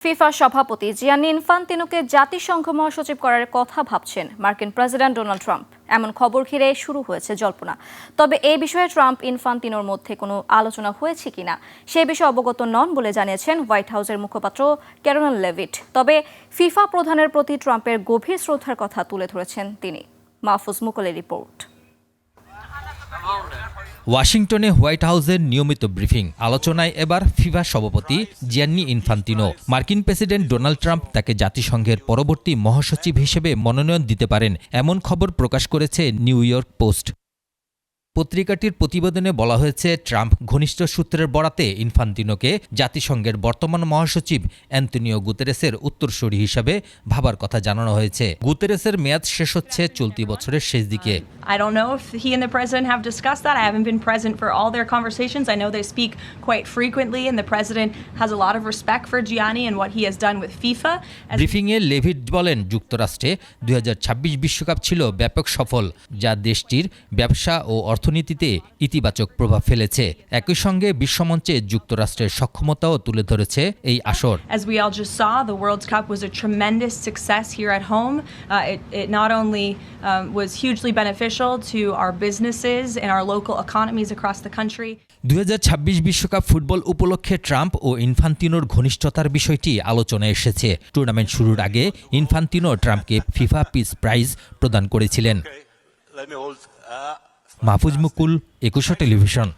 FIFA সভাপতি জিয়ানি ইনফান্তিনোকে জাতিসংঘ মহাসচিব করার কথা ভাবছেন মার্কিন প্রেসিডেন্ট ডোনাল্ড ট্রাম্প। এমন খবর ঘিরে শুরু হয়েছে জল্পনা। তবে এই বিষয়ে ট্রাম্প ইনফান্তিনোর মধ্যে কোনো আলোচনা হয়েছে কিনা সে বিষয়ে অবগত নন বলে জানিয়েছেন হোয়াইট হাউসের মুখপাত্র ক্যারোলিন লেভিট। তবে ফিফা প্রধানের প্রতি ট্রাম্পের গভীর শ্রদ্ধার কথা তুলে ধরেছেন তিনি। মাহফুজ মুকুলের রিপোর্ট। ওয়াশিংটনে হোয়াইট হাউসের নিয়মিত ব্রিফিং আলোচনায় এবার ফিফা সভাপতি জিয়ান্নি ইনফান্তিনো। মার্কিন প্রেসিডেন্ট ডোনাল্ড ট্রাম্প তাকে জাতিসংঘের পরবর্তী মহাসচিব হিসেবে মনোনয়ন দিতে পারেন, এমন খবর প্রকাশ করেছে নিউ ইয়র্ক পোস্ট। পত্রিকাটির প্রতিবেদনে বলা হয়েছে, ট্রাম্প ঘনিষ্ঠ সূত্রের বরাতে ইনফান্তিনোকে জাতিসংঘের বর্তমান মহাসচিব অ্যান্তোনিও গুতেরেসের উত্তরসূরি হিসাবে ভাবার কথা জানানো হয়েছে। গুতেরেসের মেয়াদ শেষ হচ্ছে চলতি বছরের শেষ দিকে। I don't know if he and the president have discussed that. I haven't been present for all their conversations. I know they speak quite frequently, and the president has a lot of respect for Gianni and what he has done with FIFA. ব্রিফিংয়ে Leavitt বলেন, যুক্তরাষ্ট্রে 2026 বিশ্বকাপ ছিল ব্যাপক সফল, যা দেশটির ব্যবসা ও অর্থনীতিতে ইতিবাচক প্রভাব ফেলেছে। একই সঙ্গে বিশ্বমঞ্চে যুক্তরাষ্ট্রের সক্ষমতাও তুলে ধরেছে এই আসর। As we all just saw, the World Cup was a tremendous success here at home. It not only was hugely beneficial to our businesses and our local economies across the country. 2026 বিশ্বকাপ football উপলক্ষে Trump ও ইনফান্তিনোর ঘনিষ্ঠতার বিষয়টি আলোচনায় এসেছে। Tournament শুরুর আগে Infantino ট্রাম্পকে FIFA peace prize প্রদান করেছিলেন। মাহফুজ মুকুল, 21 টেলিভিশন।